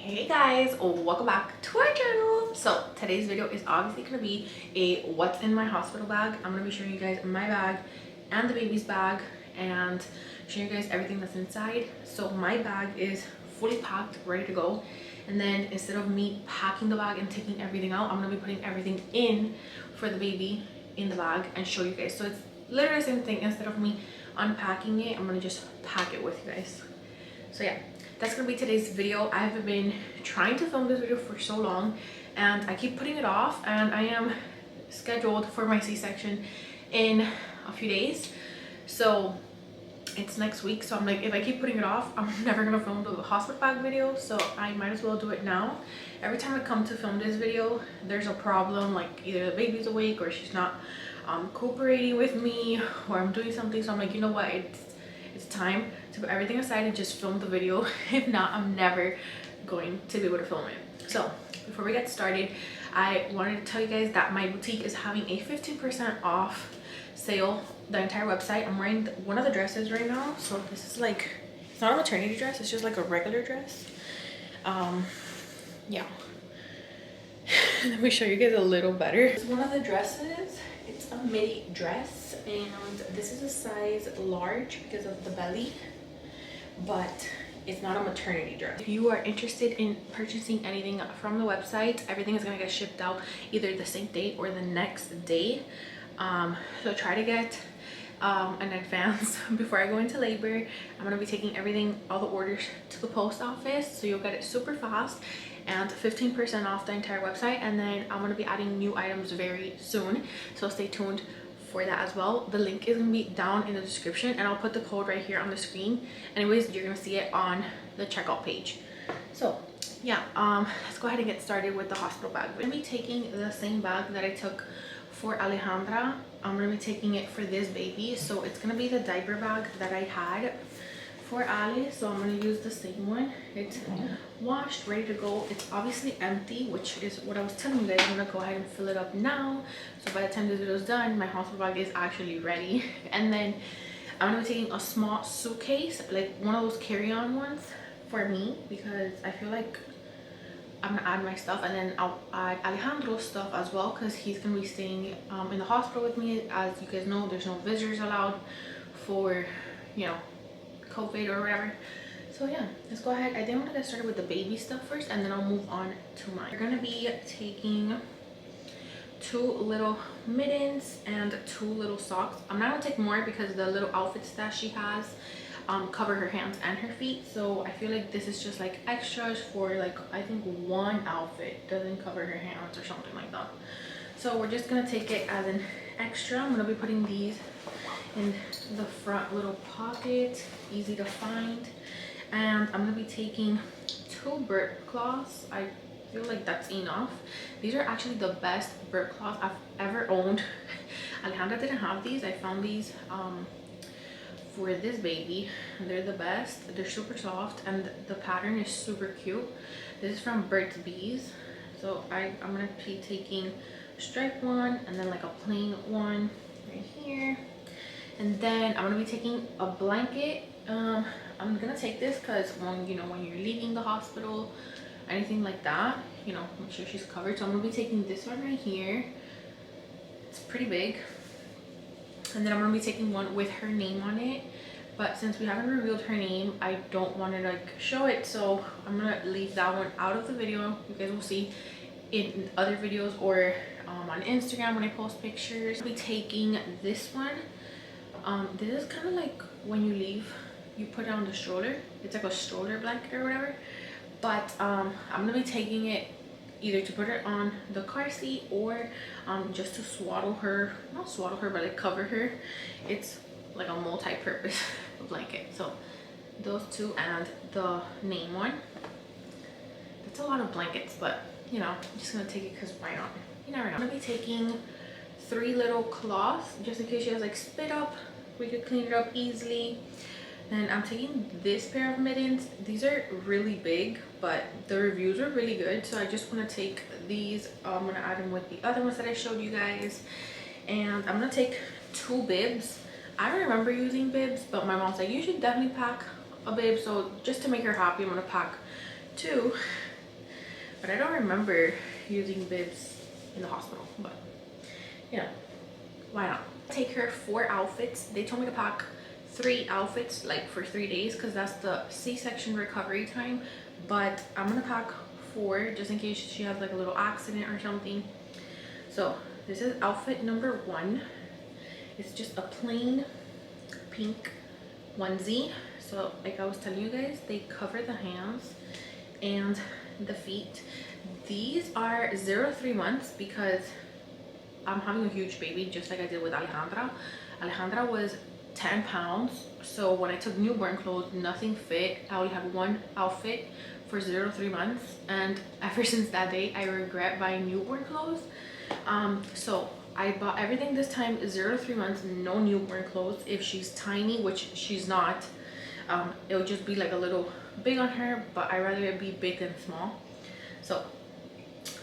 Hey guys, welcome back to our channel. So today's video is obviously gonna be a what's in my hospital bag. I'm gonna be showing you guys my bag and the baby's bag and showing you guys everything that's inside. So my bag is fully packed, ready to go. And then instead of me packing the bag and taking everything out, I'm gonna be putting everything in for the baby in the bag and show you guys. So it's literally the same thing. Instead of me unpacking it, I'm gonna just pack it with you guys. So yeah, that's gonna be today's video. I have been trying to film this video for so long and I keep putting it off, and I am scheduled for my C-section in a few days. So it's next week, so I'm like, if I keep putting it off, I'm never gonna film the hospital bag video, so I might as well do it now. Every time I come to film this video, there's a problem, like either the baby's awake or she's not cooperating with me, or I'm doing something. So I'm like, you know what, it's time to put everything aside and just film the video. If not, I'm never going to be able to film it. So before we get started, I wanted to tell you guys that my boutique is having a 15% off sale, the entire website. I'm wearing one of the dresses right now. So this is like, it's not a maternity dress, it's just like a regular dress. Yeah. Let me show you guys a little better. It's one of the dresses. It's a midi dress, and this is a size large because of the belly, but it's not a maternity dress. If you are interested in purchasing anything from the website, everything is going to get shipped out either the same day or the next day. So try to get an advance before I go into labor. I'm going to be taking everything, all the orders, to the post office, so you'll get it super fast, and 15% off the entire website. And then I'm going to be adding new items very soon, so stay tuned for that as well. The link is going to be down in the description, and I'll put the code right here on the screen. Anyways, you're going to see it on the checkout page. So yeah, let's go ahead and get started with the hospital bag. I'm going to be taking the same bag that I took for Alejandra. I'm going to be taking it for this baby, so it's going to be the diaper bag that I had for Ali. So I'm going to use the same one. It's washed, ready to go. It's obviously empty, which is what I was telling you guys. I'm going to go ahead and fill it up now, so by the time this video is done, my hospital bag is actually ready. And then I'm going to be taking a small suitcase, like one of those carry-on ones for me, because I feel like I'm gonna add my stuff, and then I'll add Alejandro's stuff as well, because he's gonna be staying in the hospital with me. As you guys know, there's no visitors allowed for, you know, COVID or whatever. So yeah, let's go ahead. I think I'm gonna get started with the baby stuff first, and then I'll move on to mine. We're gonna be taking 2 little mittens and 2 little socks. I'm not gonna take more because the little outfits that she has cover her hands and her feet, so I feel like this is just like extras for, like, I think one outfit doesn't cover her hands or something like that. So we're just gonna take it as an extra. I'm gonna be putting these in the front little pocket, easy to find. And I'm gonna be taking 2 bird cloths. I feel like that's enough. These are actually the best bird cloths I've ever owned. Alejandra didn't have these. I found these for this baby. They're the best. They're super soft, and the pattern is super cute. This is from Burt's Bees. So I'm gonna be taking a striped one, and then like a plain one right here. And then I'm gonna be taking a blanket. I'm gonna take this because when you're leaving the hospital, anything like that, you know, make sure she's covered. So I'm gonna be taking this one right here. It's pretty big. And then I'm gonna be taking one with her name on it, but since we haven't revealed her name, I don't want to like show it, so I'm gonna leave that one out of the video. You guys will see in other videos or on Instagram when I post pictures. I'll be taking this one. This is kind of like when you leave, you put it on the stroller. It's like a stroller blanket or whatever, but I'm gonna be taking it either to put her on the car seat or just to swaddle her, not swaddle her, but like cover her. It's like a multi-purpose blanket. So those 2 and the name one. That's a lot of blankets, but you know, I'm just gonna take it because why not? You never know. I'm gonna be taking 3 little cloths just in case she has like spit up. We could clean it up easily. And I'm taking this pair of mittens. These are really big, but the reviews are really good, so I just want to take these. I'm gonna add them with the other ones that I showed you guys. And I'm gonna take 2 bibs. I don't remember using bibs, but my mom's like, you should definitely pack a bib, so just to make her happy, I'm gonna pack 2. but I don't remember using bibs in the hospital, but you know, why not? Take her 4 outfits. They told me to pack 3 outfits like for 3 days because that's the C-section recovery time, but I'm gonna pack 4 just in case she has like a little accident or something. So this is outfit number 1. It's just a plain pink onesie. So like I was telling you guys, they cover the hands and the feet. These are 0 to 3 months because I'm having a huge baby, just like I did with Alejandra. Alejandra was 10 pounds, so when I took newborn clothes, nothing fit. I only had 1 outfit for 0 to 3 months, and ever since that day I regret buying newborn clothes. So I bought everything this time 0 to 3 months, no newborn clothes. If she's tiny, which she's not, it would just be like a little big on her, but I rather it be big than small. So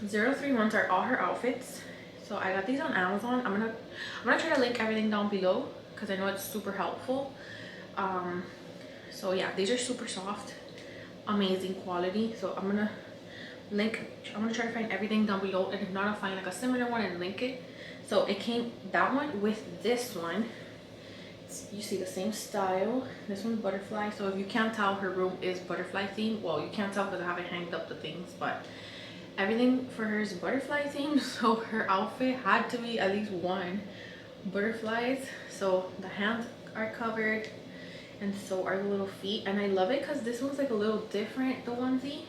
0 to 3 months are all her outfits. So I got these on Amazon. I'm gonna try to link everything down below because I know it's super helpful. So yeah, these are super soft, amazing quality. So I'm gonna try to find everything down below, and if not, I'll find like a similar one and link it. So it came, that one with this one. You see the same style. This one's butterfly. So if you can't tell, her room is butterfly themed. Well, you can't tell because I haven't hanged up the things, but everything for her is butterfly themed. So her outfit had to be at least 1 butterflies. So the hands are covered and so are the little feet, and I love it because this one's like a little different, the onesie.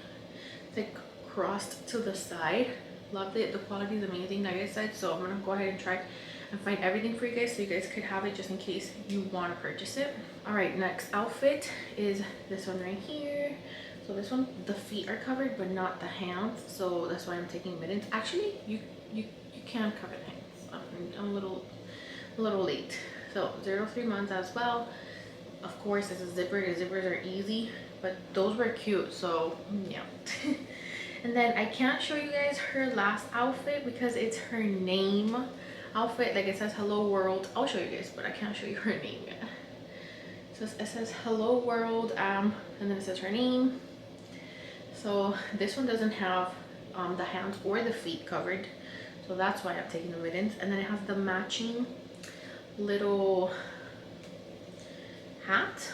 It's like crossed to the side. Loved it. The quality is amazing, like I said. So I'm gonna go ahead and try and find everything for you guys so you guys could have it just in case you want to purchase it. All right, next outfit is this one right here. So this one, the feet are covered but not the hands, so that's why I'm taking mittens. Actually, you can cover the hands. I'm a little late. So 0 to 3 months as well. Of course, it's a zipper. The zippers are easy, but those were cute, so yeah. And then I can't show you guys her last outfit because it's her name outfit. Like it says hello world. I'll show you guys, but I can't show you her name yet. So it says hello world, and then it says her name. So this one doesn't have the hands or the feet covered, so that's why I'm taking the mittens. And then it has the matching little hat.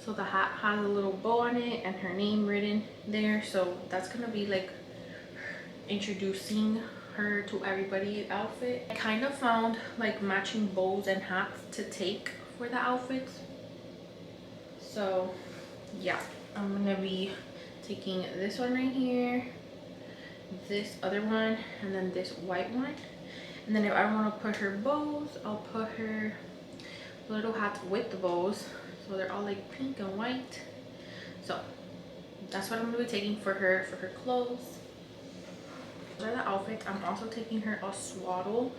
So the hat has a little bow on it and her name written there, so that's gonna be like introducing her to everybody outfit. I kind of found like matching bows and hats to take for the outfits. So yeah, I'm gonna be taking this one right here, this other one, and then this white one. And then if I want to put her bows, I'll put her little hats with the bows, so they're all like pink and white. So that's what I'm gonna be taking for her clothes. Those are the outfits. I'm also taking her a swaddle,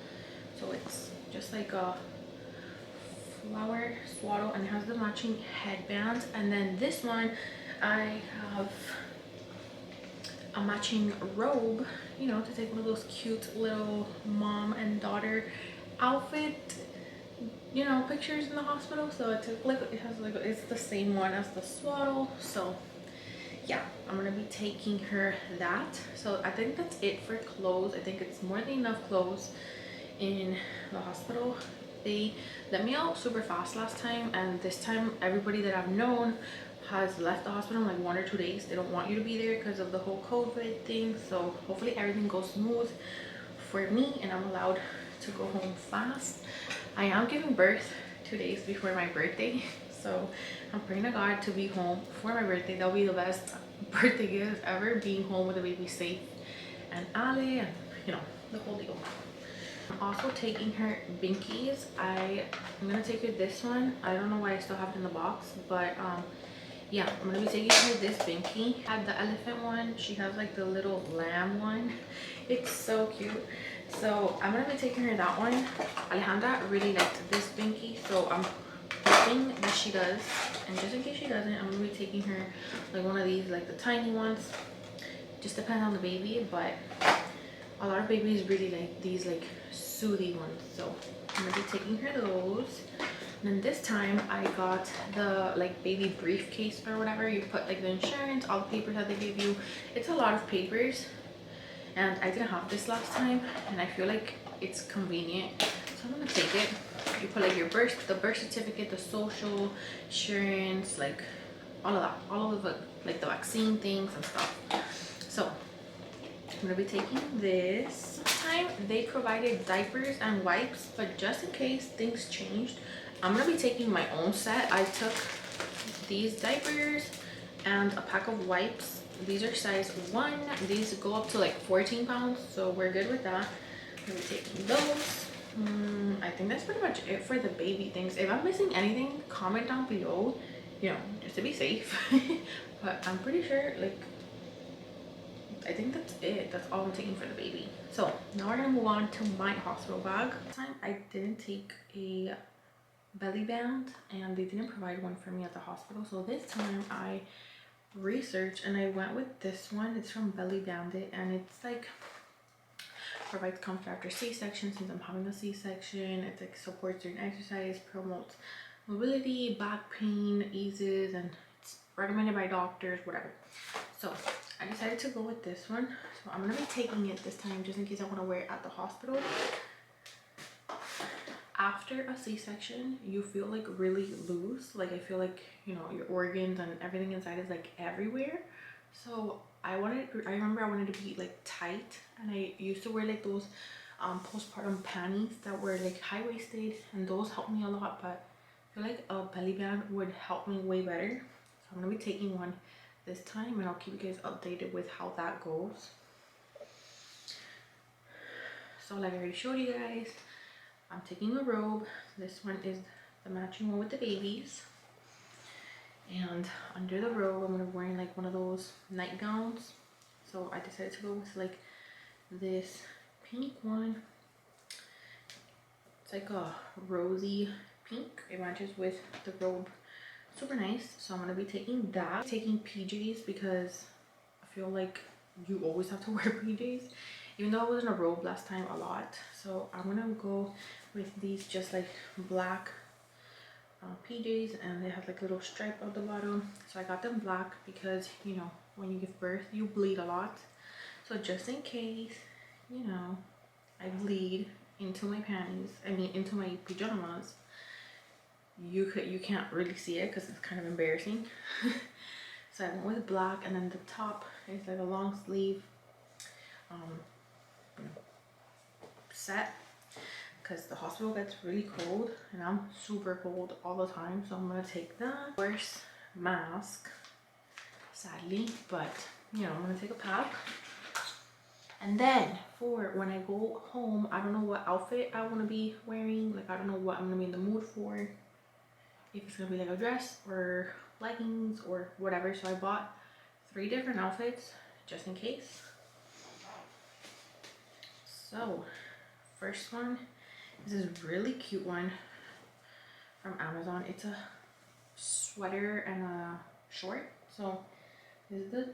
so it's just like a flower swaddle, and it has the matching headband. And then this one, I have a matching robe, you know, to take one of those cute little mom and daughter outfit, you know, pictures in the hospital. So it took like, it has like, it's the same one as the swaddle. So yeah, I'm gonna be taking her that. So I think that's it for clothes. I think it's more than enough clothes in the hospital. They let me out super fast last time, and this time everybody that I've known has left the hospital in like 1 or 2 days. They don't want you to be there because of the whole COVID thing. So hopefully everything goes smooth for me and I'm allowed to go home fast. I am giving birth 2 days before my birthday, so I'm praying to God to be home for my birthday. That'll be the best birthday gift ever, being home with the baby safe and Ale, and you know, the whole deal. I'm also taking her binkies. I'm gonna take her this one. I don't know why I still have it in the box, but yeah, I'm gonna be taking her this binky. I had the elephant one. She has like the little lamb one. It's so cute. So I'm gonna be taking her that one. Alejandra really liked this binky, so I'm hoping that she does. And just in case she doesn't, I'm gonna be taking her like one of these, like the tiny ones. Just depends on the baby, but a lot of babies really like these like soothing ones. So I'm gonna be taking her those. And then this time I got the like baby briefcase or whatever. You put like the insurance, all the papers that they give you. It's a lot of papers, and I didn't have this last time, and I feel like it's convenient, so I'm gonna take it. You put like your the birth certificate, the social insurance, like all of that, all of the like the vaccine things and stuff. So I'm gonna be taking this time. They provided diapers and wipes, but just in case things changed, I'm gonna be taking my own set. I took these diapers and a pack of wipes. These are size 1. These go up to like 14 pounds, so we're good with that. I'm gonna be taking those. I think that's pretty much it for the baby things. If I'm missing anything, comment down below, you know, just to be safe. But I'm pretty sure, like, I think that's it. That's all I'm taking for the baby. So now we're gonna move on to my hospital bag. This time I didn't take a belly band, and they didn't provide one for me at the hospital, so this time I researched and I went with this one. It's from Belly Bandit, and it's like provides comfort after C-section. Since I'm having a C-section, it like supports during exercise, promotes mobility, back pain, eases, and it's recommended by doctors, whatever. So I decided to go with this one. So I'm gonna be taking it this time just in case I want to wear it at the hospital. After a C-section, you feel like really loose. Like I feel like, you know, your organs and everything inside is like everywhere. So I remember I wanted to be like tight, and I used to wear like those postpartum panties that were like high-waisted, and those helped me a lot, but I feel like a belly band would help me way better. So I'm gonna be taking one this time, and I'll keep you guys updated with how that goes. So like I already showed you guys, I'm taking a robe. This one is the matching one with the babies, and under the robe I'm gonna be wearing like one of those nightgowns. So I decided to go with like this pink one. It's like a rosy pink. It matches with the robe, super nice. So I'm gonna be taking that. Taking PJs because I feel like you always have to wear PJs, even though I was in a robe last time a lot. So I'm gonna go with these just like black PJs, and they have like a little stripe at the bottom. So I got them black because, you know, when you give birth you bleed a lot. So just in case, you know, I bleed into my panties, I mean into my pajamas, you can't really see it because it's kind of embarrassing. So I went with black, and then the top is like a long sleeve set because the hospital gets really cold and I'm super cold all the time. So I'm gonna take that. Of course, mask, sadly, but you know, I'm gonna take a pack. And then for when I go home, I don't know what outfit I want to be wearing. Like I don't know what I'm gonna be in the mood for, if it's gonna be like a dress or leggings or whatever. So I bought 3 different outfits just in case. So first one is this really cute one from Amazon. It's a sweater and a short. So this is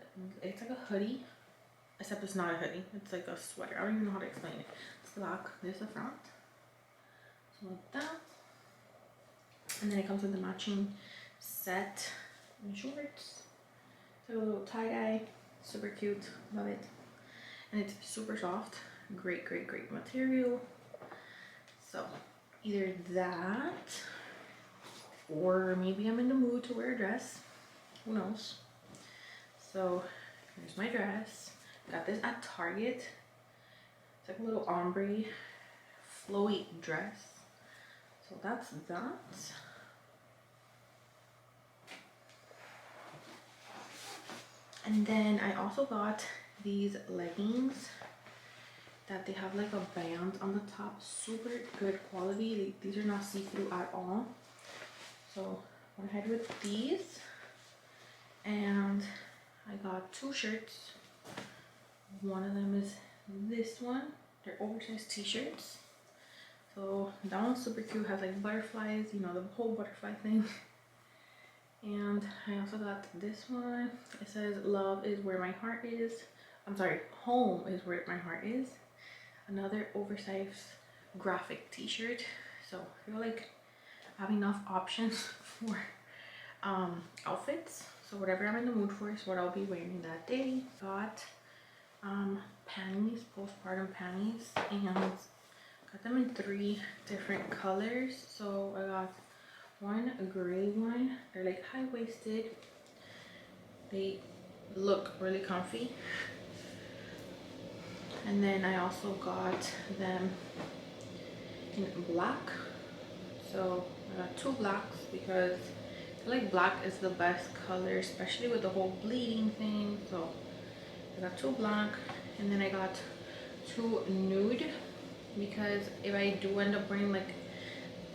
it's like a hoodie, except it's not a hoodie, it's like a sweater. I don't even know how to explain it. It's black. There's the front, so like that, and then it comes with the matching set and shorts. It's like a little tie-dye, super cute, love it. And it's super soft, great material. So either that, or maybe I'm in the mood to wear a dress, who knows. So here's my dress. Got this at Target. It's like a little ombre flowy dress. So that's that. And then I also got these leggings that they have like a band on the top, super good quality. These are not see-through at all. So I went ahead with these, and I got 2 shirts. One of them is this one. They're oversized t-shirts. So that one's super cute, has like butterflies, you know, the whole butterfly thing. And I also got this one. It says love is where my heart is. I'm sorry, home is where my heart is. Another oversized graphic t-shirt. So I feel like have enough options for outfits. So whatever I'm in the mood for is what I'll be wearing that day. Got panties, postpartum panties, and got them in 3 different colors. So I got one gray one. They're like high-waisted. They look really comfy. And then I also got them in black. So I got 2 blacks because I feel like black is the best color, especially with the whole bleeding thing. So I got 2 black, and then I got 2 nude, because if I do end up wearing like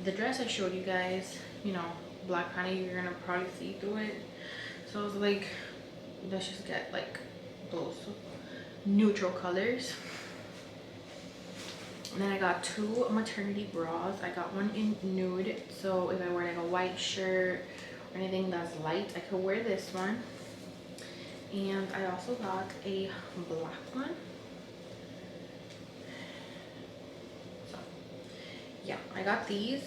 the dress I showed you guys, you know, black panty, you're gonna probably see through it. So I was like, let's just get like those neutral colors. And then I got 2 maternity bras. I got one in nude, so if I wear like a white shirt or anything that's light, I could wear this one. And I also got a black one. So yeah, I got these.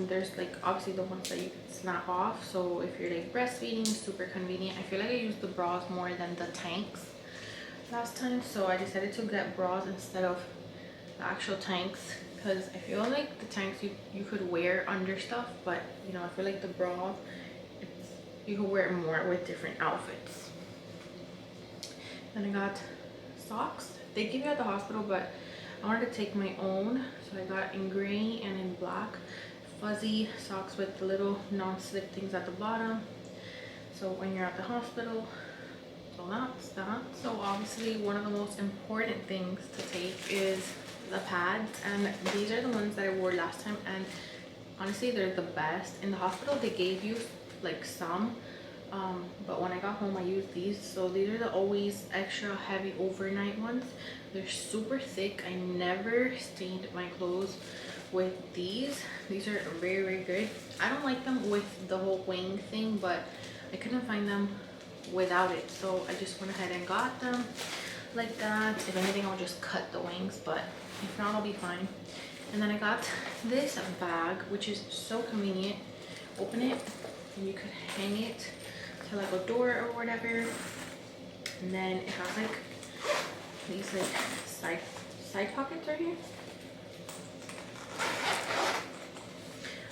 There's like obviously the ones that you can snap off, so if you're like breastfeeding, super convenient. I feel like I used the bras more than the tanks last time, so I decided to get bras instead of the actual tanks, because I feel like the tanks you could wear under stuff, but you know, I feel like the bra, you could wear it more with different outfits. Then I got socks. They give you at the hospital, but I wanted to take my own, so I got in gray and in black fuzzy socks with the little non-slip things at the bottom, so when you're at the hospital. So that's that. So obviously one of the most important things to take is the pads, and these are the ones that I wore last time, and honestly they're the best. In the hospital they gave you like some, but when I got home I used these. So these are the Always Extra Heavy Overnight ones. They're super thick. I never stained my clothes with these. These are very, very good. I don't like them with the whole wing thing, but I couldn't find them without it, so I just went ahead and got them like that. If anything, I'll just cut the wings, but if not, I'll be fine. And then I got this bag, which is so convenient. Open it and you could hang it to like a door or whatever, and then it has like these like side pockets right here.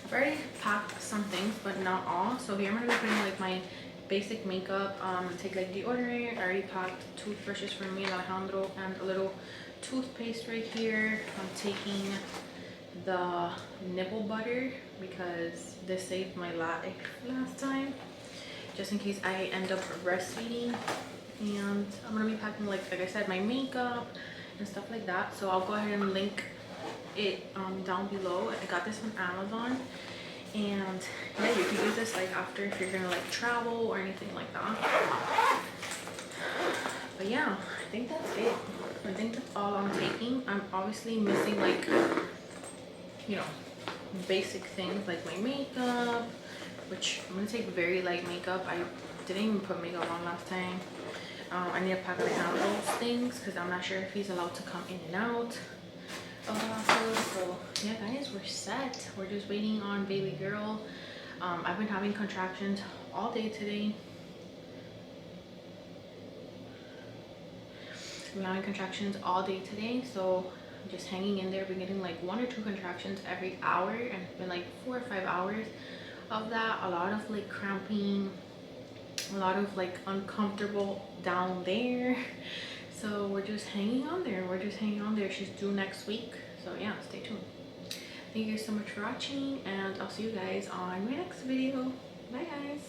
I've already packed some things, but not all. So here I'm gonna be putting like my basic makeup, take like deodorant. I already packed toothbrushes for me and Alejandro, and a little toothpaste right here. I'm taking the nipple butter because this saved my life last time, just in case I end up breastfeeding. And I'm gonna be packing like I said, my makeup and stuff like that. So I'll go ahead and link it down below. I got this on Amazon, and yeah, you can use this like after if you're gonna like travel or anything like that. But yeah, I think that's it. I think that's all I'm taking. I'm obviously missing like, you know, basic things like my makeup, which I'm gonna take very light makeup. I didn't even put makeup on last time. I need to pack Alejandro's things because I'm not sure if he's allowed to come in and out of the hospital. So yeah guys, we're set. We're just waiting on baby girl. I've been having contractions all day today. I'm having contractions all day today, so I'm just hanging in there. I've been getting like 1 or 2 contractions every hour, and it's been like 4 or 5 hours of that. A lot of like cramping, a lot of like uncomfortable down there. So we're just hanging on there. We're just hanging on there. She's due next week, so yeah, stay tuned. Thank you guys so much for watching, and I'll see you guys on my next video. Bye guys.